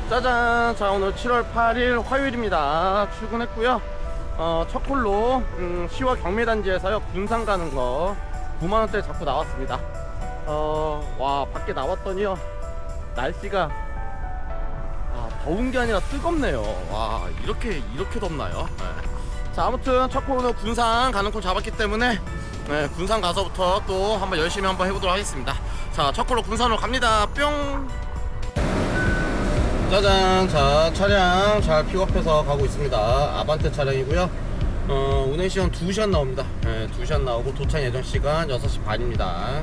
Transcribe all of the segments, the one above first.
짜잔. 자, 오늘 7월 8일 화요일입니다. 출근했고요. 첫 콜로 10월 경매단지에서요 군산 가는 거 9만원대 잡고 나왔습니다. 와, 밖에 나왔더니요 날씨가 더운 게 아니라 뜨겁네요. 와, 이렇게 덥나요? 네. 자, 아무튼 첫 콜로 군산 가는 콜 잡았기 때문에 군산 가서부터 또 한번 열심히 한번 해보도록 하겠습니다. 자, 첫 콜로 군산으로 갑니다. 뿅. 짜잔. 자, 차량 잘 픽업해서 가고 있습니다. 아반떼 차량이고요. 운행시간 2시간 나옵니다. 2시간 나오고 도착 예정시간 6시 반입니다.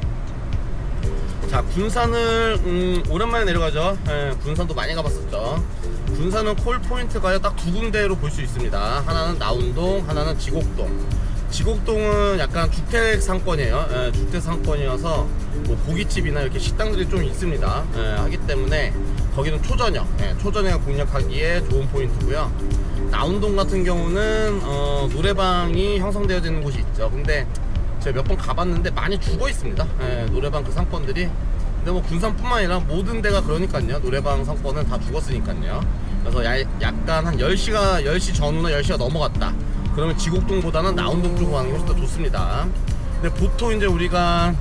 자, 군산을 오랜만에 내려가죠. 군산도 많이 가봤었죠. 군산은 콜포인트가요 딱 두 군데로 볼 수 있습니다. 하나는 나운동, 하나는 지곡동. 지곡동은 약간 주택 상권이에요. 주택 상권이어서 뭐 고깃집이나 이렇게 식당들이 좀 있습니다. 하기 때문에 거기는 초저녁, 초저녁 공략하기에 좋은 포인트고요. 나운동 같은 경우는 노래방이 형성되어지는 곳이 있죠. 근데 제가 몇 번 가봤는데 많이 죽어 있습니다. 노래방 그 상권들이. 근데 뭐 군산뿐만 아니라 모든 데가 그러니까요. 노래방 상권은 다 죽었으니까요. 그래서 약간 한 10시 전후나 10시가 넘어갔다 그러면 지곡동보다는 나운동 쪽으로 가는 게 훨씬 더 좋습니다. 근데 보통 이제 우리가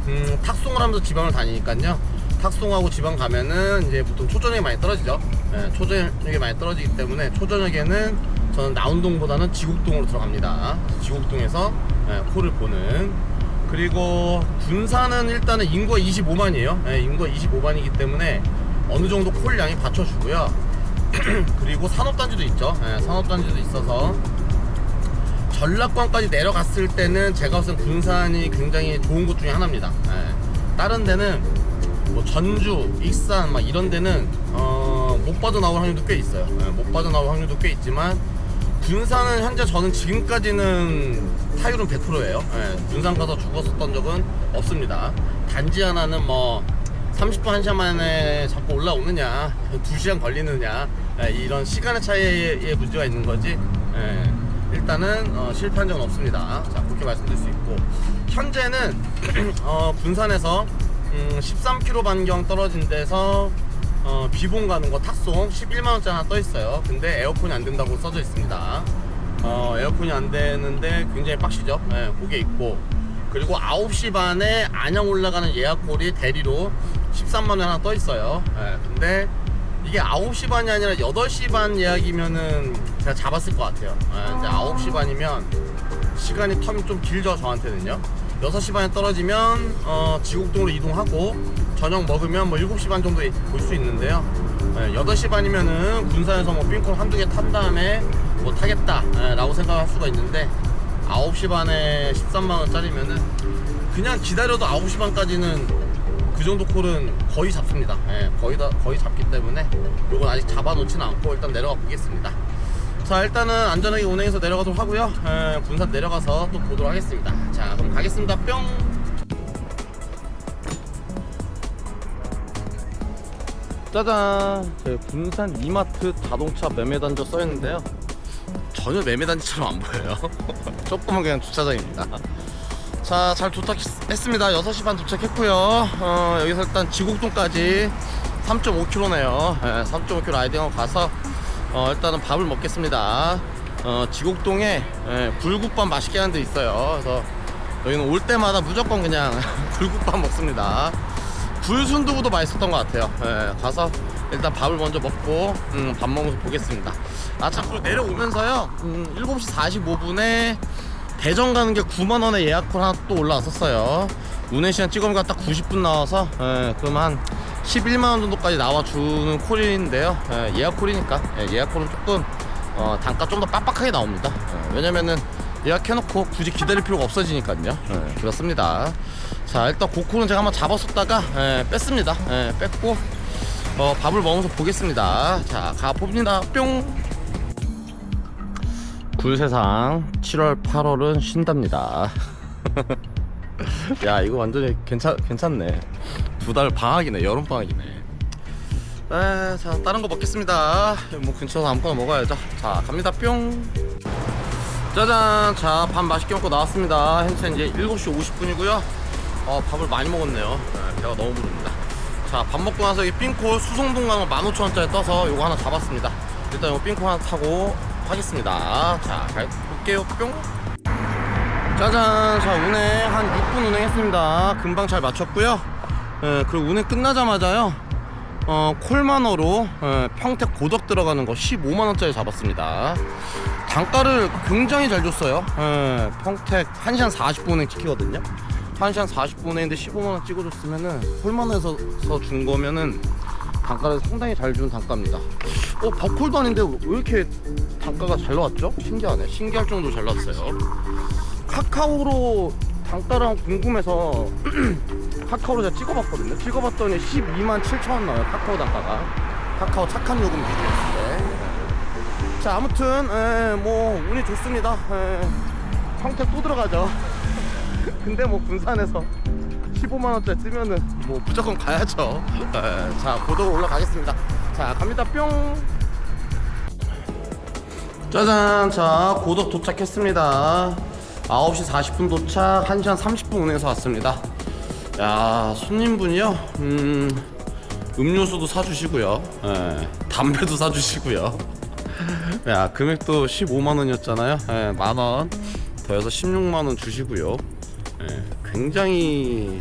탁송을 하면서 지방을 다니니까요. 탁송하고 지방 가면은 이제 보통 초저녁에 많이 떨어지죠. 초저녁에 많이 떨어지기 때문에 초저녁에는 저는 나운동보다는 지곡동으로 들어갑니다. 지곡동에서 콜을 보는. 그리고 군산은 일단은 인구가 25만이에요. 인구가 25만이기 때문에 어느 정도 콜 양이 받쳐주고요. 그리고 산업단지도 있죠. 산업단지도 있어서 전라권까지 내려갔을 때는 제가 봤을 때 군산이 굉장히 좋은 곳 중에 하나입니다. 다른 데는 뭐 전주, 익산 막 이런 데는 못 빠져나올 확률도 꽤 있어요. 못 빠져나올 확률도 꽤 있지만 군산은 현재 저는 지금까지는 타율은 100%예요. 군산 가서 죽었었던 적은 없습니다. 단지 하나는 뭐 30분 1시간 만에 잡고 올라오느냐 2시간 걸리느냐 이런 시간의 차이에 문제가 있는 거지. 일단은 실패한 적은 없습니다. 자, 그렇게 말씀드릴 수 있고, 현재는 군산에서 13km 반경 떨어진 데서 비봉 가는 거 탁송 11만원짜리 하나 떠 있어요. 근데 에어컨이 안 된다고 써져 있습니다. 에어컨이 안 되는데 굉장히 빡시죠. 그게 있고, 그리고 9시 반에 안양 올라가는 예약콜이 대리로 13만원 하나 떠 있어요. 근데 이게 9시 반이 아니라 8시 반 예약이면은 제가 잡았을 것 같아요. 이제 9시 반이면 시간이 텀이 좀 길죠, 저한테는요. 6시 반에 떨어지면 지곡동으로 이동하고 저녁 먹으면 뭐 7시 반 정도에 볼 수 있는데요. 8시 반이면은 군산에서 뭐 삥콜 한두 개 탄 다음에 뭐 타겠다 라고 생각할 수가 있는데, 9시 반에 13만원짜리면은 그냥 기다려도 9시 반까지는 그 정도 콜은 거의 잡습니다. 거의 잡기 때문에 요건 아직 잡아놓지는 않고 일단 내려가 보겠습니다. 자, 일단은 안전하게 운행해서 내려가도록 하고요. 군산 내려가서 또 보도록 하겠습니다. 자, 그럼 가겠습니다. 뿅. 짜잔. 제 군산 이마트 자동차 매매단지 써있는데요, 전혀 매매단지처럼 안 보여요. 조금은 그냥 주차장입니다. 자, 잘 도착했습니다. 6시 반 도착했고요. 여기서 일단 지곡동까지 3.5km네요 3.5km 라이딩하고 가서 일단은 밥을 먹겠습니다. 지곡동에 굴국밥 맛있게 하는 데 있어요. 그래서 여기는 올 때마다 무조건 그냥 굴국밥 먹습니다. 굴순두부도 맛있었던 것 같아요. 가서 일단 밥을 먼저 먹고 밥 먹으면서 보겠습니다. 자꾸 내려오면서요 7시 45분에 대전 가는 게 9만원에 예약콜 하나 또 올라왔었어요. 운행시간 찍어보니까 딱 90분 나와서 그럼 한 11만원 정도까지 나와주는 콜인데요. 예약콜이니까 예약콜은 조금 단가 좀 더 빡빡하게 나옵니다. 왜냐면은 예약해놓고 굳이 기다릴 필요가 없어지니까요. 그렇습니다. 자, 일단 고콜은 제가 한번 잡았었다가 뺐습니다. 뺐고 밥을 먹으면서 보겠습니다. 자, 가봅니다. 뿅. 굴세상 7월 8월은 쉰답니다. 야, 이거 완전히 괜찮네. 2달 방학이네. 여름방학이네. 자, 다른 거 먹겠습니다. 뭐 근처에서 아무거나 먹어야죠. 자, 갑니다. 뿅. 짜잔. 자, 밥 맛있게 먹고 나왔습니다. 현재 이제 7시 50분이고요 밥을 많이 먹었네요. 배가 너무 부릅니다. 자, 밥 먹고 나서 이 삥콜 수송동 가는 거 15,000원짜리 떠서 요거 하나 잡았습니다. 일단 요거 삥콜 하나 타고 하겠습니다. 자, 갈게요. 뿅. 짜잔. 자, 운행 한 6분 운행했습니다. 금방 잘 맞췄고요. 그리고 운행 끝나자마자요, 콜만어로 평택 고덕 들어가는 거 15만원짜리 잡았습니다. 단가를 굉장히 잘 줬어요. 평택 1시간 40분 운행 찍히거든요. 1시간 40분 운행인데 15만원 찍어줬으면은 콜만어에서 준 거면은 단가를 상당히 잘 준 단가입니다. 버콜도 아닌데 왜 이렇게 단가가 잘 나왔죠? 신기하네. 신기할 정도로 잘 나왔어요. 카카오로 단가랑 궁금해서 카카오로 제가 찍어봤거든요. 찍어봤더니 12만 7천원 나와요. 카카오 단가가. 카카오 착한 요금 기준이었을 때. 자, 아무튼 뭐 운이 좋습니다. 평택 또 들어가죠. 근데 뭐 군산에서 15만원짜리 뜨면은 뭐 무조건 가야죠. 자, 고도로 올라가겠습니다. 자, 갑니다. 뿅. 짜잔. 자, 고덕 도착했습니다. 9시 40분 도착, 1시간 30분 운행해서 왔습니다. 야, 손님분이요, 음료수도 사주시고요, 담배도 사주시고요. 야, 금액도 15만원이었잖아요. 만원 더해서 16만원 주시고요. 굉장히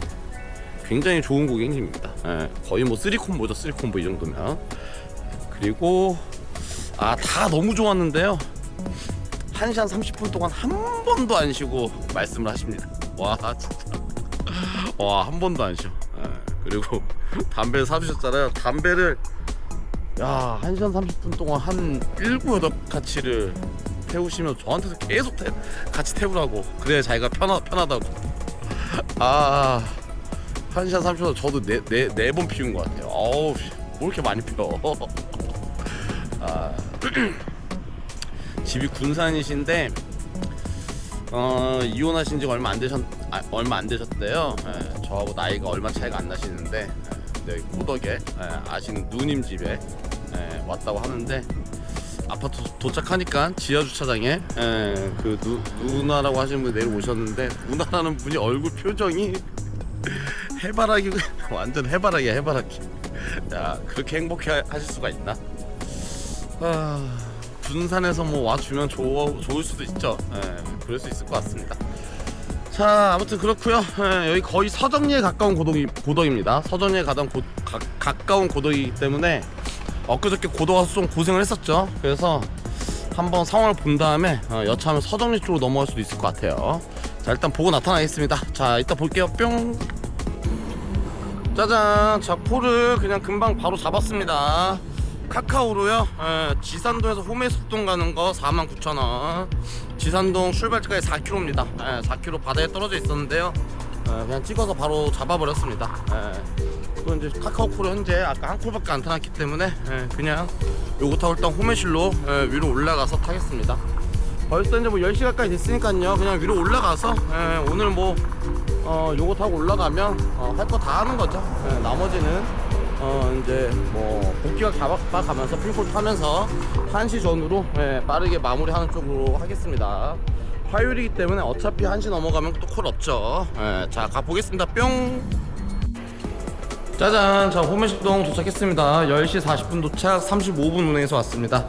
좋은 고객님입니다. 거의 뭐 3콤보죠. 3콤보 이 정도면. 그리고 다 너무 좋았는데요, 1시간 30분 동안 한 번도 안 쉬고 말씀을 하십니다. 와, 진짜. 와, 한 번도 안 쉬어. 그리고 담배를 사주셨잖아요. 담배를 1시간 30분 동안 한 7, 8가치를 태우시면 저한테서 계속 같이 태우라고. 그래야 자기가 편하다고. 1시간 30분 저도 4번 피운 것 같아요. 어우, 뭐 이렇게 많이 피워. 집이 군산이신데 이혼하신 지가 얼마 안 되셨대요. 저하고 나이가 얼마 차이가 안 나시는데 네, 고덕에 아시는 누님 집에 왔다고 하는데, 아파트 도착하니까 지하 주차장에 그 누나라고 하시는 분이 내려오셨는데, 누나라는 분이 얼굴 표정이 해바라기, 완전 해바라기야, 해바라기. 야, 그렇게 행복해 하실 수가 있나? 군산에서 뭐 와주면 좋을 수도 있죠. 그럴 수 있을 것 같습니다. 자, 아무튼 그렇고요. 여기 거의 서정리에 가까운 고덕입니다. 서정리에 가까운 고덕이기 때문에 엊그저께 고덕 와서 좀 고생을 했었죠. 그래서 한번 상황을 본 다음에 여차하면 서정리 쪽으로 넘어갈 수도 있을 것 같아요. 자, 일단 보고 나타나겠습니다. 자, 이따 볼게요. 뿅. 짜잔. 자, 콜을 그냥 금방 바로 잡았습니다. 카카오로요. 지산동에서 호메숲동 가는 거 49,000원. 지산동 출발지까지 4km입니다. 4km 바다에 떨어져 있었는데요. 그냥 찍어서 바로 잡아버렸습니다. 그리고 이제 카카오콜은 현재 아까 한 콜밖에 안 타놨기 때문에 그냥 요거 타고 일단 호메실로 위로 올라가서 타겠습니다. 벌써 이제 뭐 10시 가까이 됐으니까요. 그냥 위로 올라가서 오늘 뭐 요거 타고 올라가면 할 거 다 하는 거죠. 나머지는 이제 뭐 복귀가 잡아가면서 핑콜 타면서 1시 전후로 빠르게 마무리하는 쪽으로 하겠습니다. 화요일이기 때문에 어차피 1시 넘어가면 또 콜 없죠. 자, 가보겠습니다. 뿅. 짜잔. 자, 호메실동 도착했습니다. 10시 40분 도착, 35분 운행해서 왔습니다.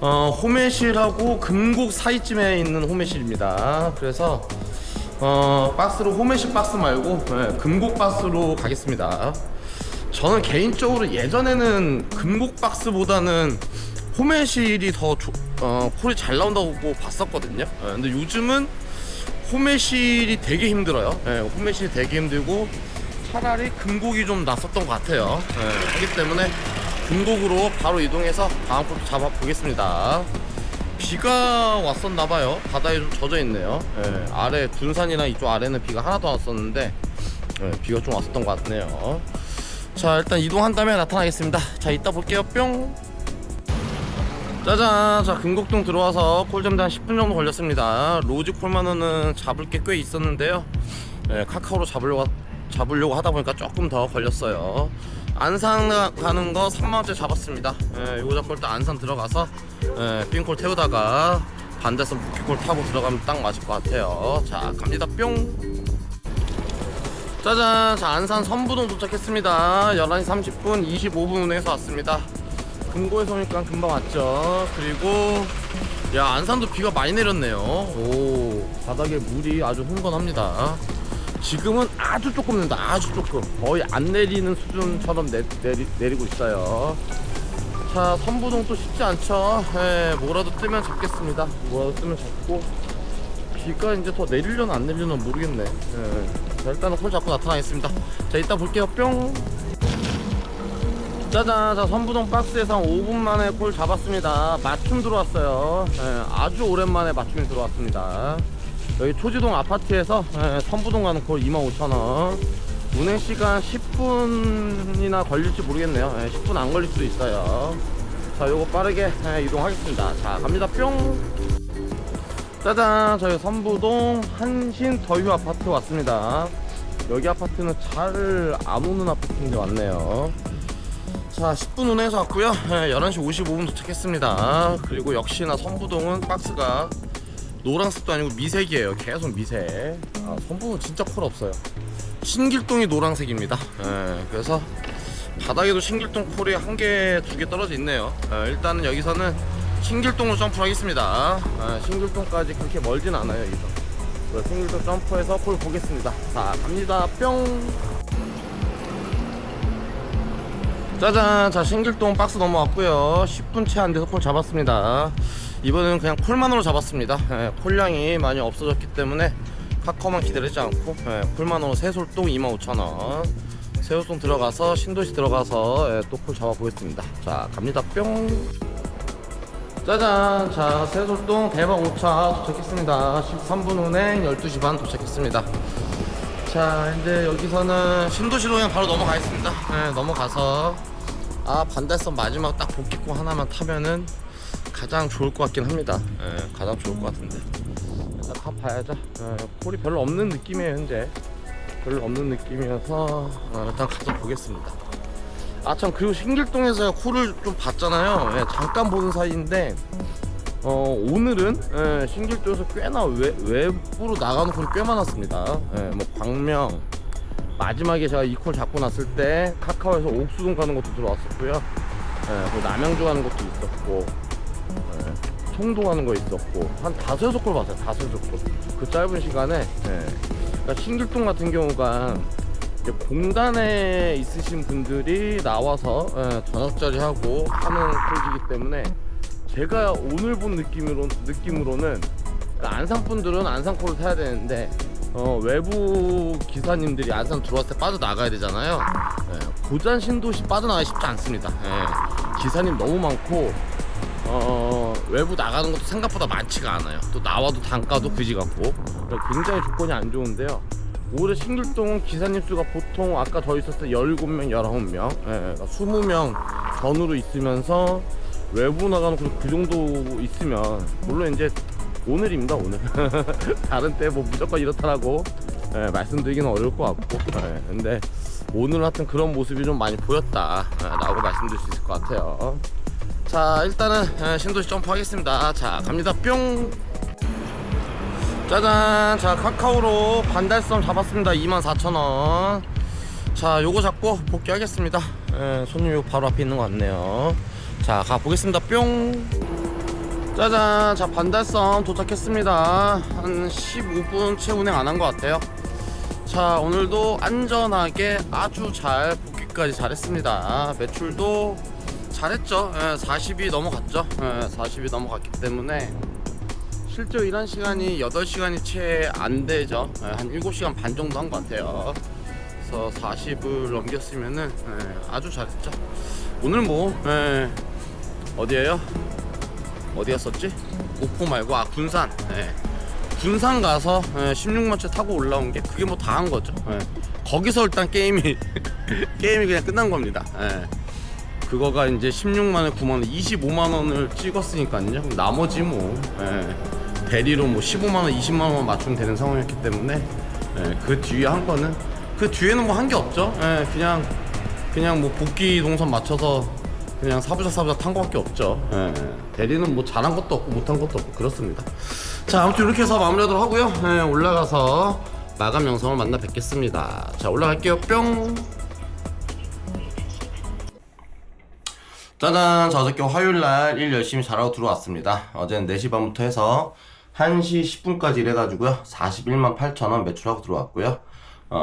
호메실하고 금곡 사이쯤에 있는 호메실입니다. 그래서 박스로 호메실 박스 말고 금곡 박스로 가겠습니다. 저는 개인적으로 예전에는 금곡 박스보다는 호메실이 더 콜이 잘 나온다고 봤었거든요. 근데 요즘은 호메실이 되게 힘들어요. 호메실이 되게 힘들고 차라리 금곡이 좀 낫었던 것 같아요. 그렇기 때문에 금곡으로 바로 이동해서 다음 콜 잡아보겠습니다. 비가 왔었나봐요. 바다에 좀 젖어있네요. 아래 군산이랑 이쪽 아래는 비가 하나도 안 왔었는데 비가 좀 왔었던 것 같네요. 자, 일단 이동한 다음에 나타나겠습니다. 자, 이따 볼게요. 뿅. 짜잔. 자, 금곡동 들어와서 콜 잡는데 한 10분 정도 걸렸습니다. 로지 콜만원은 잡을 게 꽤 있었는데요. 카카오로 잡으려고 하다 보니까 조금 더 걸렸어요. 안산 가는 거 3만원짜리 잡았습니다. 요거 잡고 일단 안산 들어가서 삥콜 태우다가 반대선 복귀콜 타고 들어가면 딱 맞을 것 같아요. 자, 갑니다. 뿅. 짜잔, 자 안산 선부동 도착했습니다. 11시 30분 25분 운행해서 왔습니다. 금고에서 오니까 금방 왔죠. 그리고 야, 안산도 비가 많이 내렸네요. 오, 바닥에 물이 아주 흥건합니다. 지금은 아주 조금 내린다. 아주 조금, 거의 안 내리는 수준처럼 내리고 있어요. 자, 선부동 또 쉽지 않죠. 예, 뭐라도 뜨면 잡겠습니다. 뭐라도 뜨면 잡고, 비가 이제 더 내리려나 안 내리려나 모르겠네. 예. 자, 일단은 콜 잡고 나타나겠습니다. 자, 이따 볼게요. 뿅. 짜잔, 자 선부동 박스에서 한 5분 만에 콜 잡았습니다. 맞춤 들어왔어요. 예, 아주 오랜만에 맞춤이 들어왔습니다. 여기 초지동 아파트에서 선부동 가는 콜 25,000원. 운행시간 10분이나 걸릴지 모르겠네요. 10분 안 걸릴 수도 있어요. 자, 요거 빠르게 이동하겠습니다. 자, 갑니다. 뿅. 짜잔, 저희 선부동 한신 더휴 아파트 왔습니다. 여기 아파트는 잘 안 오는 아파트인데 왔네요. 자, 10분 운행해서 왔고요. 11시 55분 도착했습니다. 그리고 역시나 선부동은 박스가 노란색도 아니고 미색이에요. 계속 미색. 아, 선부동은 진짜 콜 없어요. 신길동이 노란색입니다. 그래서 바닥에도 신길동 콜이 한 개, 두 개 떨어져 있네요. 일단은 여기서는 신길동으로 점프를 하겠습니다. 신길동까지 그렇게 멀진 않아요. 여기서 신길동 점프해서 콜 보겠습니다. 자, 갑니다. 뿅. 짜잔, 자 신길동 박스 넘어왔고요. 10분 채 안 돼서 콜 잡았습니다. 이번에는 그냥 콜만으로 잡았습니다. 콜량이 많이 없어졌기 때문에 카카오만 기다리지 않고 콜만으로 새솔동 25,000원. 새솔동 들어가서 신도시 들어가서 또 콜 잡아보겠습니다. 자, 갑니다. 뿅. 짜잔, 자 새솔동 대박 5차 도착했습니다. 13분 운행 12시 반 도착했습니다. 자, 이제 여기서는 신도시로 그냥 바로 넘어가겠습니다. 넘어가서 반대선 마지막 딱 복귀코 하나만 타면은 가장 좋을 것 같긴 합니다. 가장 좋을 것 같은데 일단 가봐야죠. 콜이 별로 없는 느낌이에요. 현재 별로 없는 느낌이어서 일단 가서 보겠습니다. 참, 그리고 신길동에서 콜을 좀 봤잖아요. 잠깐 보는 사이인데 오늘은 신길동에서 꽤나 외부로 나가는 콜이 꽤 많았습니다. 뭐 광명, 마지막에 제가 이 콜 잡고 났을 때 카카오에서 옥수동 가는 것도 들어왔었고요. 남양주 가는 것도 있었고, 청도 가는 거 있었고, 한 5-6콜 봤어요. 5-6콜. 그 짧은 시간에. 그러니까 신길동 같은 경우가 공단에 있으신 분들이 나와서 저녁자리 하고 하는 콜이기 때문에, 제가 오늘 본 느낌으로는 그러니까 안산 분들은 안산 콜을 타야 되는데 외부 기사님들이 안산 들어왔을 때 빠져나가야 되잖아요. 고잔 신도시 빠져나가기 쉽지 않습니다. 기사님 너무 많고 외부 나가는 것도 생각보다 많지가 않아요. 또 나와도 단가도 그지 같고 굉장히 조건이 안 좋은데요. 올해 신길동은 기사님 수가 보통 아까 저 있었을 때 17명, 19명, 그러니까 20명 전후로 있으면서 외부 나가는 그 정도 있으면, 물론 이제 오늘입니다, 오늘. 다른 때 뭐 무조건 이렇다라고 말씀드리기는 어려울 것 같고, 근데 오늘 하여튼 그런 모습이 좀 많이 보였다 라고 말씀드릴 수 있을 것 같아요. 자, 일단은 신도시 점프 하겠습니다. 자, 갑니다. 뿅. 짜잔, 자 카카오로 반달성 잡았습니다. 24,000원. 자, 요거 잡고 복귀하겠습니다. 손님 요 바로 앞에 있는 것 같네요. 자, 가보겠습니다. 뿅. 짜잔, 자 반달성 도착했습니다. 한 15분 채 운행 안 한 것 같아요. 자, 오늘도 안전하게 아주 잘 복귀까지 잘했습니다. 매출도 잘했죠. 40이 넘어갔죠. 40이 넘어갔기 때문에 실제로 일한 시간이 8시간이 채 안 되죠. 한 7시간 반 정도 한 것 같아요. 그래서 40을 넘겼으면은 아주 잘했죠. 오늘 뭐 어디에요? 어디였었지? 목포 말고 군산. 군산 가서 16만째 타고 올라온 게 그게 뭐 다 한 거죠. 거기서 일단 게임이 그냥 끝난 겁니다. 그거가 이제 16만원, 9만원, 25만원을 찍었으니까요. 나머지 뭐 대리로 뭐 15만원, 20만원 맞추면 되는 상황이었기 때문에 그 뒤에 한 거는, 그 뒤에는 뭐 한 게 없죠. 그냥 뭐 복귀 동선 맞춰서 그냥 사부작 탄 거밖에 없죠. 대리는 뭐 잘한 것도 없고 못한 것도 없고 그렇습니다. 자, 아무튼 이렇게 해서 마무리하도록 하고요. 올라가서 마감 영상을 만나 뵙겠습니다. 자, 올라갈게요. 뿅. 짜잔, 저 어저께 화요일날 일 열심히 잘하고 들어왔습니다. 어제는 4시 반부터 해서 1시 10분까지 일해가지고요 41만 8천원 매출하고 들어왔고요.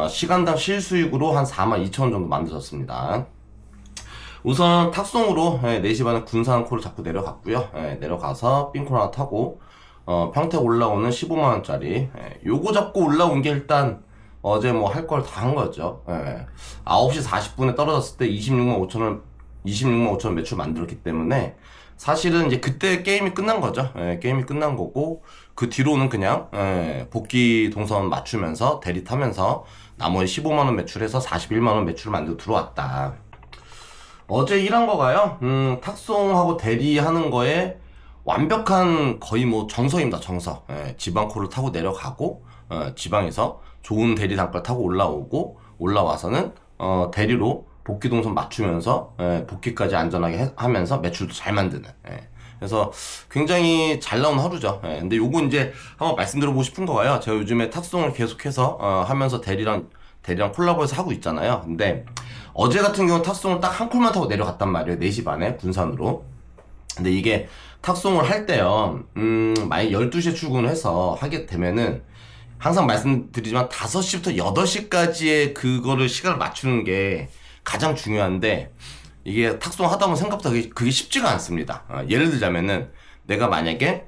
시간당 실수익으로 한 4만 2천원 정도 만들었습니다. 우선 탁송으로 4시 반에 군산 콜을 잡고 내려갔고요. 내려가서 삥콜 하나 타고 평택 올라오는 15만원짜리 요거 잡고 올라온 게 일단 어제 뭐 할 걸 다 한 거죠. 9시 40분에 떨어졌을 때 26만 5천원 매출 만들었기 때문에 사실은 이제 그때 게임이 끝난 거죠. 게임이 끝난 거고 그 뒤로는 그냥 복귀 동선 맞추면서 대리 타면서 나머지 15만원 매출해서 41만원 매출을 만들고 들어왔다. 어제 일한 거가요, 탁송하고 대리하는 거에 완벽한 거의 뭐 정석입니다. 정석. 지방콜을 타고 내려가고 지방에서 좋은 대리 단가를 타고 올라오고 올라와서는 대리로 복귀 동선 맞추면서 복귀까지 안전하게 하면서 매출도 잘 만드는. 그래서 굉장히 잘 나온 하루죠. 근데 요거 이제 한번 말씀드려보고 싶은 거가요, 제가 요즘에 탁송을 계속해서 하면서 대리랑 콜라보해서 하고 있잖아요. 근데 어제 같은 경우는 탁송을 딱 한 콜만 타고 내려갔단 말이에요. 4시 반에 군산으로. 근데 이게 탁송을 할 때요, 만약 12시에 출근을 해서 하게 되면은 항상 말씀드리지만 5시부터 8시까지의 그거를 시간을 맞추는 게 가장 중요한데 이게 탁송 하다 보면 생각보다 그게 쉽지가 않습니다. 예를 들자면은 내가 만약에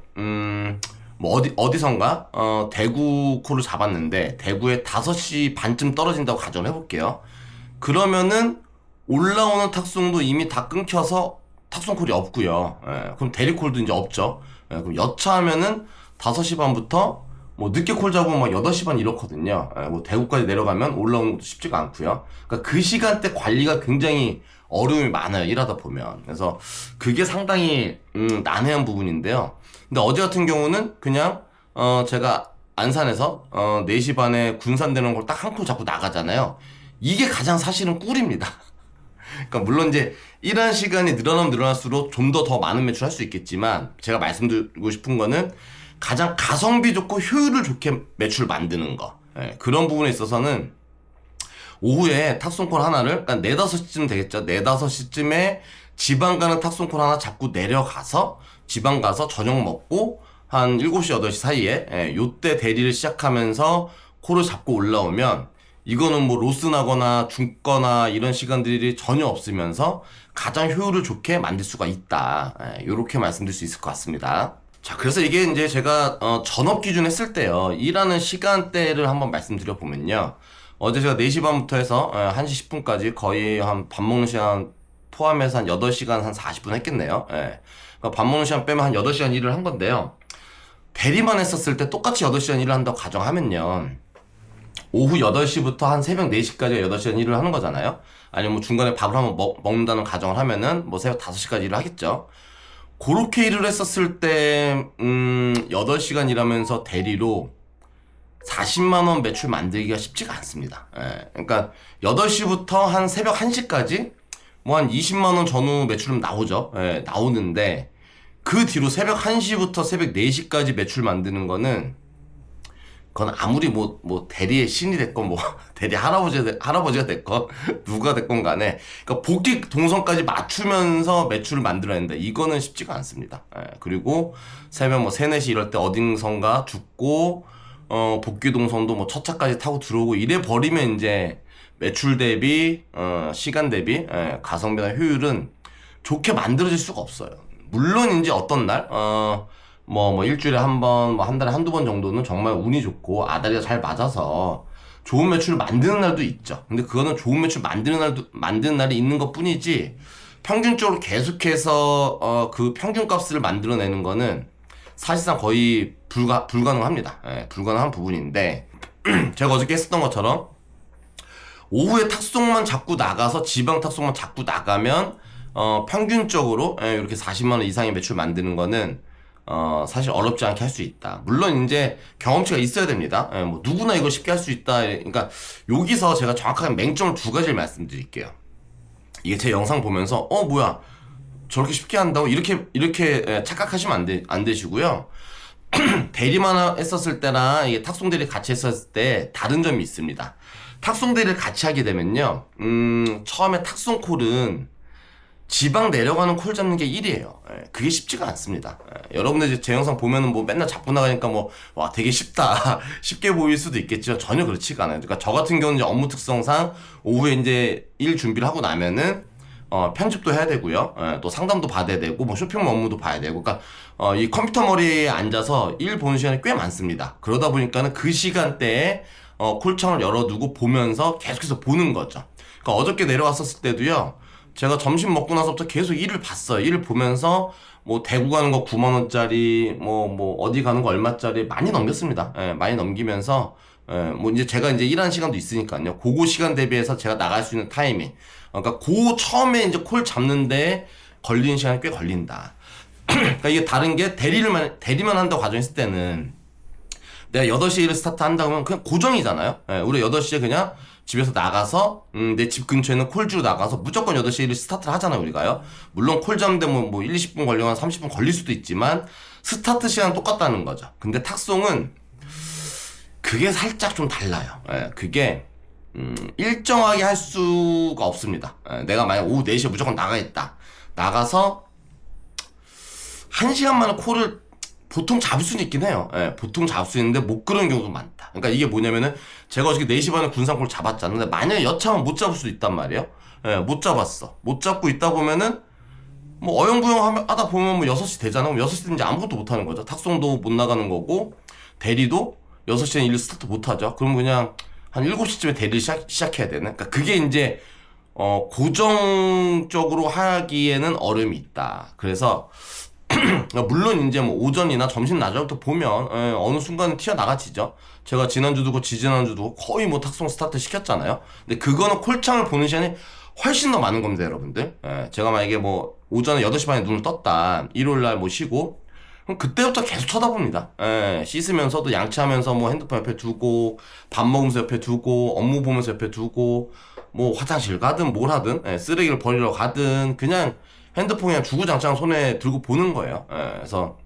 뭐 어디선가 대구 콜을 잡았는데 대구에 5시 반쯤 떨어진다고 가정을 해볼게요. 그러면은 올라오는 탁송도 이미 다 끊겨서 탁송 콜이 없고요. 그럼 대리 콜도 이제 없죠. 그럼 여차하면은 5시 반부터 뭐 늦게 콜 잡으면 막 8시 반 이렇거든요. 뭐 대구까지 내려가면 올라오는 것도 쉽지가 않고요. 그러니까 그 시간대 관리가 굉장히 어려움이 많아요. 일하다 보면. 그래서 그게 상당히 난해한 부분인데요. 근데 어제 같은 경우는 그냥 제가 안산에서 4시 반에 군산 되는 걸 딱 한 콜 잡고 나가잖아요. 이게 가장 사실은 꿀입니다. 그러니까 물론 이제 일하는 시간이 늘어나면 늘어날수록 좀 더 많은 매출할 수 있겠지만 제가 말씀드리고 싶은 거는 가장 가성비 좋고 효율을 좋게 매출 만드는 거. 그런 부분에 있어서는 오후에 탁송콜 하나를, 그러니까 4, 5시쯤 되겠죠. 4, 5시쯤에 지방 가는 탁송콜 하나 잡고 내려가서 지방 가서 저녁 먹고 한 7시, 8시 사이에 요때 대리를 시작하면서 콜을 잡고 올라오면 이거는 뭐 로스 나거나 죽거나 이런 시간들이 전혀 없으면서 가장 효율을 좋게 만들 수가 있다. 요렇게 말씀드릴 수 있을 것 같습니다. 자, 그래서 이게 이제 제가 전업 기준 했을 때요, 일하는 시간대를 한번 말씀드려 보면요, 어제 제가 4시 반부터 해서 1시 10분까지 거의 한 밥 먹는 시간 포함해서 한 8시간 한 40분 했겠네요. 그러니까 밥 먹는 시간 빼면 한 8시간 일을 한 건데요, 대리만 했었을 때 똑같이 8시간 일을 한다고 가정하면요, 오후 8시부터 한 새벽 4시까지 8시간 일을 하는 거잖아요. 아니면 뭐 중간에 밥을 한번 먹는다는 가정을 하면은 뭐 새벽 5시까지 일을 하겠죠. 그렇게 일을 했었을 때 8시간 일하면서 대리로 40만원 매출 만들기가 쉽지가 않습니다. 그러니까 8시부터 한 새벽 1시까지 뭐 한 20만원 전후 매출은 나오죠. 나오는데 그 뒤로 새벽 1시부터 새벽 4시까지 매출 만드는 거는, 그건 아무리 뭐 대리의 신이 됐건 뭐 대리 할아버지가 됐건 누가 됐건 간에, 그러니까 복귀 동선까지 맞추면서 매출을 만들어야 된다. 이거는 쉽지가 않습니다. 그리고 새벽 뭐 3, 4시 이럴 때 어딘선가 죽고 복귀 동선도 뭐 첫 차까지 타고 들어오고 이래 버리면 이제 매출 대비 시간 대비 가성비나 효율은 좋게 만들어질 수가 없어요. 물론 이제 어떤 날 뭐 일주일에 한 번, 뭐 한 달에 한두 번 정도는 정말 운이 좋고 아다리가 잘 맞아서 좋은 매출을 만드는 날도 있죠. 근데 그거는 좋은 매출 만드는 날이 있는 것 뿐이지, 평균적으로 계속해서 그 평균 값을 만들어내는 거는 사실상 거의 불가능합니다. 불가능한 부분인데 제가 어저께 했었던 것처럼 오후에 탁송만 잡고 나가서 지방 탁송만 잡고 나가면 평균적으로 이렇게 40만원 이상의 매출 만드는 거는 사실 어렵지 않게 할 수 있다. 물론 이제 경험치가 있어야 됩니다. 뭐 누구나 이걸 쉽게 할 수 있다. 그러니까 여기서 제가 정확하게 맹점을 2가지를 말씀드릴게요. 이게 제 영상 보면서 뭐야 저렇게 쉽게 한다고 이렇게 착각하시면 안 되시고요. 대리만 했었을 때랑 이게 탁송 대리 같이 했었을 때 다른 점이 있습니다. 탁송 대리를 같이 하게 되면요, 처음에 탁송 콜은 지방 내려가는 콜 잡는 게 일이에요. 그게 쉽지가 않습니다. 여러분들 이제 제 영상 보면은 뭐 맨날 잡고 나가니까 뭐, 와, 되게 쉽다. 쉽게 보일 수도 있겠지만 전혀 그렇지가 않아요. 그러니까 저 같은 경우는 이제 업무 특성상 오후에 이제 일 준비를 하고 나면은, 편집도 해야 되고요. 또 상담도 받아야 되고, 뭐 쇼핑몰 업무도 봐야 되고, 그러니까, 이 컴퓨터 머리에 앉아서 일 보는 시간이 꽤 많습니다. 그러다 보니까는 그 시간대에, 콜창을 열어두고 보면서 계속해서 보는 거죠. 그러니까 어저께 내려왔었을 때도요, 제가 점심 먹고 나서부터 계속 일을 봤어요. 일을 보면서 뭐 대구 가는 거 9만 원짜리, 뭐 어디 가는 거 얼마짜리 많이 넘겼습니다. 많이 넘기면서 뭐 이제 제가 이제 일하는 시간도 있으니까요. 그거 시간 대비해서 제가 나갈 수 있는 타이밍. 그러니까 그 처음에 이제 콜 잡는데 걸리는 시간이 꽤 걸린다. 그러니까 이게 다른 게 대리만 한다고 가정했을 때는 내가 8시에 일을 스타트 한다고 하면 그냥 고정이잖아요. 우리 8시에 그냥 집에서 나가서 내 집 근처에 있는 콜주로 나가서 무조건 8시에 일을 스타트를 하잖아요, 우리가요. 물론 콜 잡는데 뭐 1, 20분 걸리거나 30분 걸릴 수도 있지만 스타트 시간은 똑같다는 거죠. 근데 탁송은 그게 살짝 좀 달라요. 그게 일정하게 할 수가 없습니다. 내가 만약 오후 4시에 무조건 나가겠다. 나가서 1시간 만에 콜을 보통 잡을 수는 있긴 해요. 보통 잡을 수 있는데 못 그런 경우도 많다. 그러니까 이게 뭐냐면은 제가 어저께 4시 반에 군산콜 잡았잖아요. 근데 만약에 여차하면 못 잡을 수도 있단 말이에요. 못 잡았어. 못 잡고 있다 보면은 뭐 어영부영 하다 보면 뭐 6시 되잖아. 그럼 6시 되면 이제 아무것도 못 하는 거죠. 탁송도 못 나가는 거고 대리도 6시에 일 스타트 못 하죠. 그럼 그냥 한 7시쯤에 대리를 시작해야 되는. 그러니까 그게 이제 고정적으로 하기에는 어려움이 있다. 그래서 물론 이제 뭐 오전이나 점심 낮부터 보면 어느 순간 튀어나가지죠. 제가 지난주도 그 지지난주도 거의 뭐 탁송 스타트 시켰잖아요. 근데 그거는 콜창을 보는 시간이 훨씬 더 많은 겁니다, 여러분들. 제가 만약에 뭐 오전에 8시 반에 눈을 떴다, 일요일날 뭐 쉬고, 그럼 그때부터 계속 쳐다봅니다. 씻으면서도 양치하면서 뭐 핸드폰 옆에 두고, 밥 먹으면서 옆에 두고, 업무 보면서 옆에 두고, 뭐 화장실 가든 뭘 하든, 쓰레기를 버리러 가든 그냥 핸드폰 그냥 주구장창 손에 들고 보는 거예요. 그래서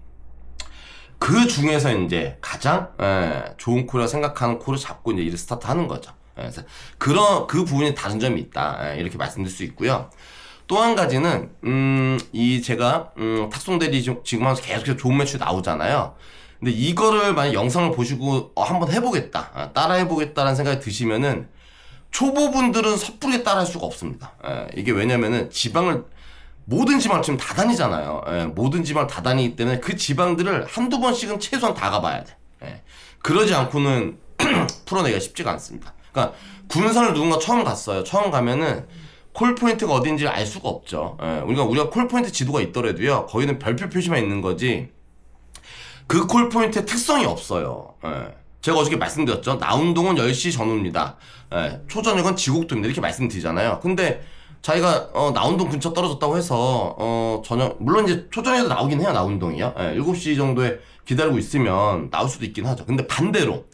그 중에서 이제 가장 좋은 콜이라고 생각하는 콜을 잡고 이제 일을 스타트 하는 거죠. 그래서 그 부분이 다른 점이 있다. 이렇게 말씀드릴 수 있고요. 또 한 가지는 이 제가 탁송 대리 지금 하면서 계속해서 좋은 매출 나오잖아요. 근데 이거를 만약 영상을 보시고 한번 해보겠다, 따라 해보겠다라는 생각이 드시면은 초보분들은 섣부르게 따라 할 수가 없습니다. 이게 왜냐면은 모든 지방을 지금 다 다니잖아요. 모든 지방을 다 다니기 때문에 그 지방들을 한두 번씩은 최소한 다 가봐야 돼. 그러지 않고는 풀어내기가 쉽지가 않습니다. 그러니까 군산을 누군가 처음 갔어요. 처음 가면은 콜포인트가 어딘지를 알 수가 없죠. 우리가 콜포인트 지도가 있더라도요, 거기는 별표 표시만 있는 거지 그 콜포인트의 특성이 없어요. 제가 어저께 말씀드렸죠. 나운동은 10시 전후입니다. 초저녁은 지곡도입니다. 이렇게 말씀드리잖아요. 근데 자기가 나운동 근처 떨어졌다고 해서 물론 이제 초저녁에도 나오긴 해요. 나운동이요. 7시 정도에 기다리고 있으면 나올 수도 있긴 하죠. 근데 반대로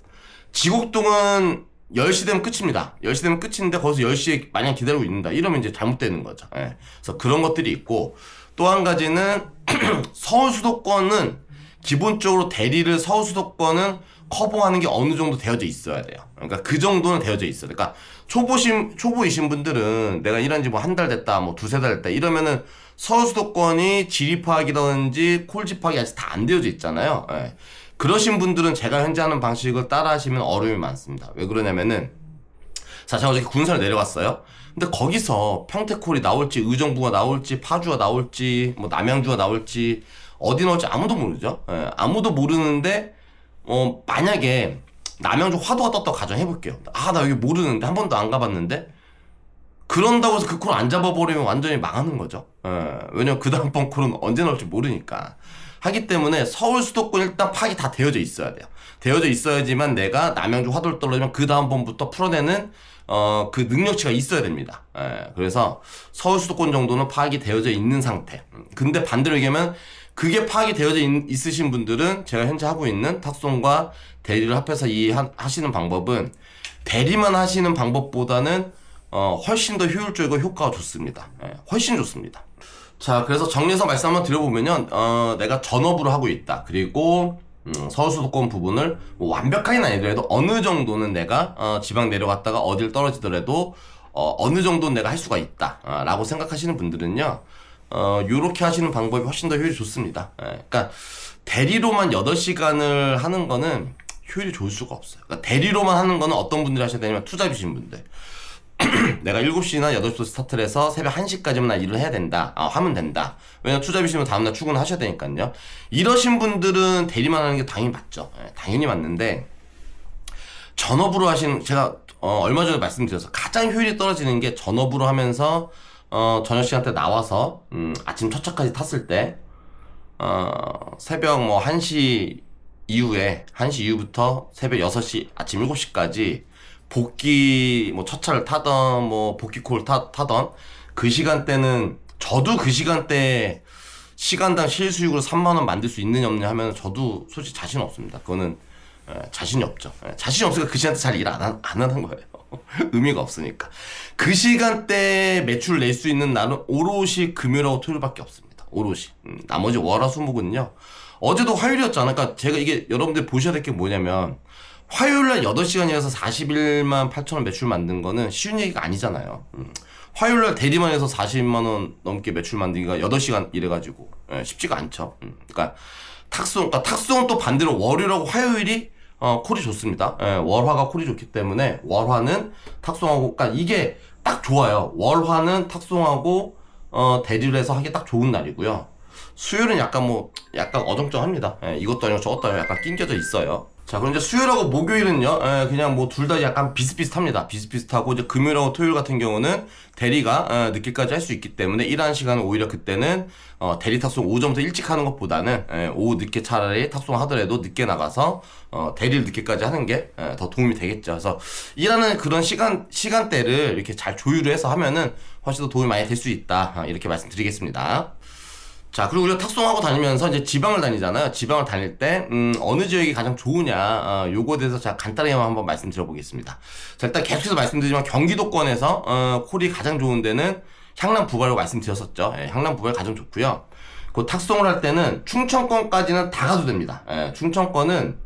지곡동은 10시 되면 끝입니다. 10시 되면 끝인데 거기서 10시에 마냥 기다리고 있는다. 이러면 이제 잘못되는 거죠. 그래서 그런 것들이 있고, 또 한 가지는 서울 수도권은 기본적으로 대리를 서울 수도권은 커버하는 게 어느 정도 되어져 있어야 돼요. 그러니까 그 정도는 되어져 있어요. 그러니까 초보이신 분들은 내가 일한 지 뭐 한 달 됐다, 뭐 두세 달 됐다 이러면은 서울 수도권이 지리 파악이라든지 콜지 파악이 아직 다 안 되어져 있잖아요. 그러신 분들은 제가 현재 하는 방식을 따라 하시면 어려움이 많습니다. 왜 그러냐면은, 자, 제가 어저께 군산을 내려갔어요. 근데 거기서 평택콜이 나올지, 의정부가 나올지, 파주가 나올지, 뭐 남양주가 나올지, 어디 나올지 아무도 모르죠. 아무도 모르는데 만약에 남양주 화도가 떴다고 가정해볼게요. 나 여기 모르는데, 한 번도 안 가봤는데, 그런다고 해서 그 콜 안 잡아버리면 완전히 망하는 거죠. 왜냐면 그 다음번 콜은 언제 나올지 모르니까. 하기 때문에 서울 수도권 일단 파악이 다 되어져 있어야 돼요. 되어져 있어야지만 내가 남양주 화도를 떨어지면 그 다음번부터 풀어내는 그 능력치가 있어야 됩니다. 그래서 서울 수도권 정도는 파악이 되어져 있는 상태. 근데 반대로 얘기하면 그게 파악이 되어져 있으신 분들은 제가 현재 하고 있는 탁송과 대리를 합해서 하시는 방법은 대리만 하시는 방법보다는 훨씬 더 효율적이고 효과가 좋습니다. 훨씬 좋습니다. 자, 그래서 정리해서 말씀 한번 드려보면요, 내가 전업으로 하고 있다. 그리고 서울 수도권 부분을 뭐 완벽하게는 아니더라도 어느 정도는 내가 지방 내려갔다가 어딜 떨어지더라도 어느 정도는 내가 할 수가 있다 라고 생각하시는 분들은요 요렇게 하시는 방법이 훨씬 더 효율이 좋습니다. 그러니까 대리로만 8시간을 하는 거는 효율이 좋을 수가 없어요. 그러니까 대리로만 하는 거는 어떤 분들이 하셔야 되냐면 투잡이신 분들. 내가 7시나 8시부터 스타트를 해서 새벽 1시까지만 나 일을 해야 된다. 하면 된다. 왜냐면 투잡이시면 다음날 출근을 하셔야 되니까요. 이러신 분들은 대리만 하는 게 당연히 맞죠. 당연히 맞는데 전업으로 하시는, 제가 얼마 전에 말씀드려서 가장 효율이 떨어지는 게 전업으로 하면서 저녁 시간대 나와서 아침 첫차까지 탔을 때 새벽 뭐 1시 이후에 1시 이후부터 새벽 6시 아침 7시까지 복귀 뭐 첫차를 타던 뭐 복귀콜 타던 그 시간대는 저도 그 시간대에 시간당 실수익으로 3만원 만들 수 있느냐 없느냐 하면 저도 솔직히 자신 없습니다. 그거는 자신이 없죠. 자신이 없으니까 그 시간대 잘 일 안 하는 거예요. 의미가 없으니까. 그 시간대에 매출 낼 수 있는 날은 오롯이 금요일하고 토요일밖에 없습니다. 오롯이. 나머지 월화수목은요. 어제도 화요일이었잖아. 그러니까 제가 이게 여러분들 보셔야 될 게 뭐냐면 화요일날 8시간이라서 41만 8천원 매출 만든 거는 쉬운 얘기가 아니잖아요. 화요일날 대리만 해서 40만원 넘게 매출 만들기가 8시간 일해가지고 쉽지가 않죠. 그러니까 탁송은 또 반대로 월요일하고 화요일이 콜이 좋습니다. 월화가 콜이 좋기 때문에 월화는 탁송하고, 그러니까 이게 딱 좋아요. 월화는 탁송하고 대리를 해서 하기 딱 좋은 날이고요. 수요일은 약간 어정쩡합니다. 이것도 아니고 저것도 아니고 약간 낑겨져 있어요. 자, 그럼 이제 수요일하고 목요일은요, 그냥 뭐 둘 다 약간 비슷비슷합니다. 비슷비슷하고, 이제 금요일하고 토요일 같은 경우는 대리가 늦게까지 할 수 있기 때문에 일하는 시간은 오히려 그때는 대리 탁송 오전부터 일찍 하는 것보다는 오후 늦게 차라리 탁송하더라도 늦게 나가서 대리를 늦게까지 하는 게 더 도움이 되겠죠. 그래서 일하는 그런 시간대를 이렇게 잘 조율을 해서 하면은 훨씬 더 도움이 많이 될 수 있다. 이렇게 말씀드리겠습니다. 자, 그리고 우리가 탁송하고 다니면서 이제 지방을 다니잖아요. 지방을 다닐 때 어느 지역이 가장 좋으냐, 요거에 대해서 제가 간단하게만 한번 말씀드려보겠습니다. 자, 일단 계속해서 말씀드리지만 경기도권에서 콜이 가장 좋은 데는 향남 부발로 말씀드렸었죠. 향남 부발 가장 좋고요. 그 탁송을 할 때는 충청권까지는 다 가도 됩니다. 충청권은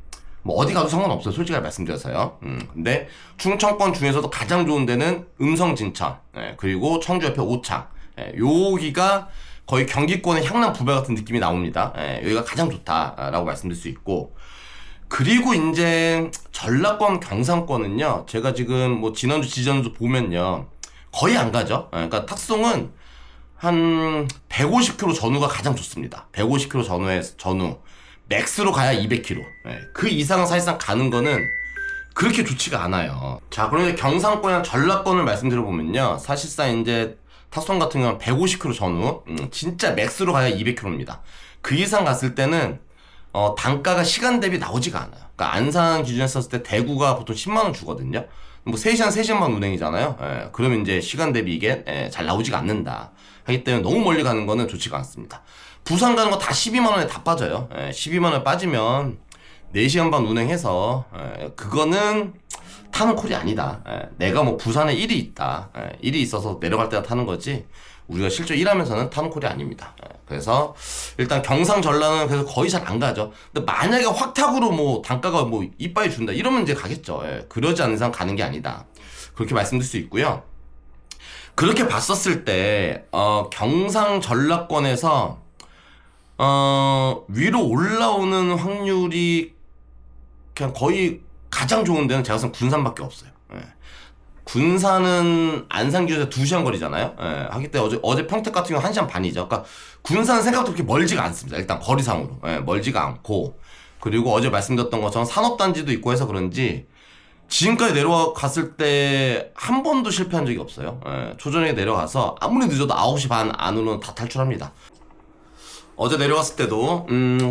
뭐 어디 가도 상관없어요. 솔직히 말씀드려서요. 근데 충청권 중에서도 가장 좋은 데는 음성 진천, 그리고 청주 옆에 오창, 여기가 거의 경기권의 향남 부발 같은 느낌이 나옵니다. 여기가 가장 좋다라고 말씀드릴 수 있고, 그리고 이제 전라권, 경상권은요, 제가 지금 뭐 지난주, 지난주 보면요, 거의 안 가죠. 그러니까 탁송은 한 150km 전후가 가장 좋습니다. 150km 전후. 맥스로 가야 200km. 그 이상은 사실상 가는 거는 그렇게 좋지가 않아요. 자, 그럼 이제 경상권이나 전라권을 말씀드려보면요, 사실상 이제 탁송 같은 경우는 150km 전후, 진짜 맥스로 가야 200km입니다. 그 이상 갔을 때는 단가가 시간 대비 나오지가 않아요. 그러니까 안산 기준에서 했을 때 대구가 보통 10만원 주거든요. 뭐 3시간 3시간만 운행이잖아요. 그러면 이제 시간 대비 이게 잘 나오지가 않는다 하기 때문에 너무 멀리 가는 거는 좋지가 않습니다. 부산 가는 거 다 12만원에 다 빠져요. 12만원 빠지면 4시간 반 운행해서 그거는 타는 콜이 아니다. 내가 뭐 부산에 일이 있다. 일이 있어서 내려갈 때가 타는 거지, 우리가 실제 일하면서는 타는 콜이 아닙니다. 그래서 일단 경상 전라는 그래서 거의 잘 안 가죠. 근데 만약에 확탁으로 뭐 단가가 뭐 이빠이 준다 이러면 이제 가겠죠. 그러지 않는 이상 가는 게 아니다. 그렇게 말씀드릴 수 있고요. 그렇게 봤었을 때 경상 전라권에서 위로 올라오는 확률이 그냥 거의 가장 좋은 데는 제가 봤을 때 군산밖에 없어요. 군산은 안산 기준에서 2시간 거리잖아요. 하기 때문에 어제 평택 같은 경우는 1시간 반이죠. 그러니까 군산은 생각보다 그렇게 멀지가 않습니다. 일단 거리상으로. 멀지가 않고, 그리고 어제 말씀드렸던 것처럼 산업단지도 있고 해서 그런지 지금까지 내려갔을 때 한 번도 실패한 적이 없어요. 초저녁에 내려가서 아무리 늦어도 9시 반 안으로는 다 탈출합니다. 어제 내려왔을 때도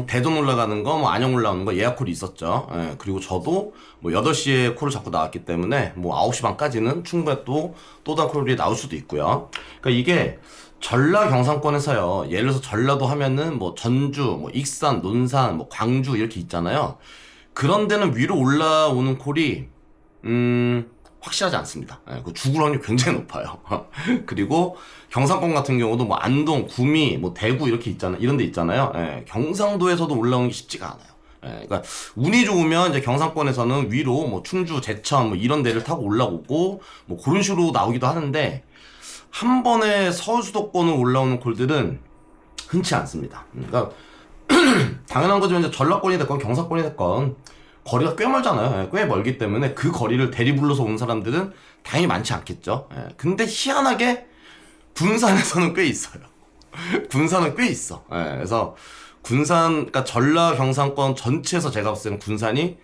대전 올라가는 거, 뭐 안녕 올라오는 거 예약 콜이 있었죠. 그리고 저도 뭐 8시에 콜을 잡고 나왔기 때문에 뭐 9시 반까지는 충분히 또 다른 콜이 나올 수도 있고요. 그러니까 이게 전라 경상권에서요, 예를 들어서 전라도 하면은 뭐 전주, 뭐 익산, 논산, 뭐 광주 이렇게 있잖아요. 그런 데는 위로 올라오는 콜이 확실하지 않습니다. 그 죽을 확률이 굉장히 높아요. 그리고 경상권 같은 경우도 뭐 안동, 구미, 뭐 대구 이렇게 있잖아요. 이런 데 있잖아요. 경상도에서도 올라오는 게 쉽지가 않아요. 그러니까 운이 좋으면 이제 경상권에서는 위로 뭐 충주, 제천 뭐 이런 데를 타고 올라오고 뭐 그런 식으로 나오기도 하는데 한 번에 서울 수도권을 올라오는 콜들은 흔치 않습니다. 그러니까 당연한 거지만 이제 전라권이 됐건 경상권이 됐건 거리가 꽤 멀잖아요. 꽤 멀기 때문에 그 거리를 대리 불러서 온 사람들은 당연히 많지 않겠죠. 근데 희한하게 군산에서는 꽤 있어요. 군산은 꽤 있어. 그래서 군산, 그러니까 전라 경상권 전체에서 제가 봤을 때는 군산이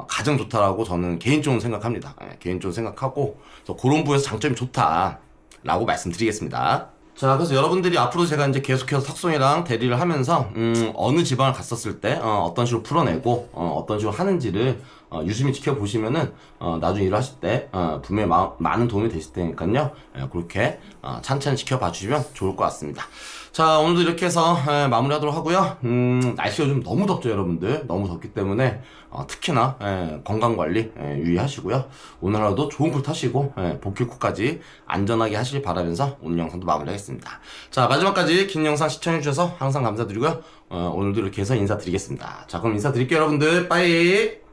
가장 좋다라고 저는 개인적으로 생각합니다. 개인적으로 생각하고 그래서 그런 부분에서 장점이 좋다라고 말씀드리겠습니다. 자, 그래서 여러분들이 앞으로 제가 이제 계속해서 탁송이랑 대리를 하면서 어느 지방을 갔었을 때 어떤 식으로 풀어내고 어떤 식으로 하는지를 유심히 지켜보시면은 나중에 일을 하실 때 분명히 많은 도움이 되실 테니까요. 그렇게 찬찬히 지켜봐 주시면 좋을 것 같습니다. 자, 오늘도 이렇게 해서 마무리하도록 하고요. 날씨가 좀 너무 덥죠, 여러분들. 너무 덥기 때문에 특히나 건강관리 유의하시고요. 오늘 하루도 좋은 콜 타시고 복귀콜까지 안전하게 하시길 바라면서 오늘 영상도 마무리하겠습니다. 자, 마지막까지 긴 영상 시청해주셔서 항상 감사드리고요. 오늘도 이렇게 해서 인사드리겠습니다. 자, 그럼 인사드릴게요, 여러분들. 빠이.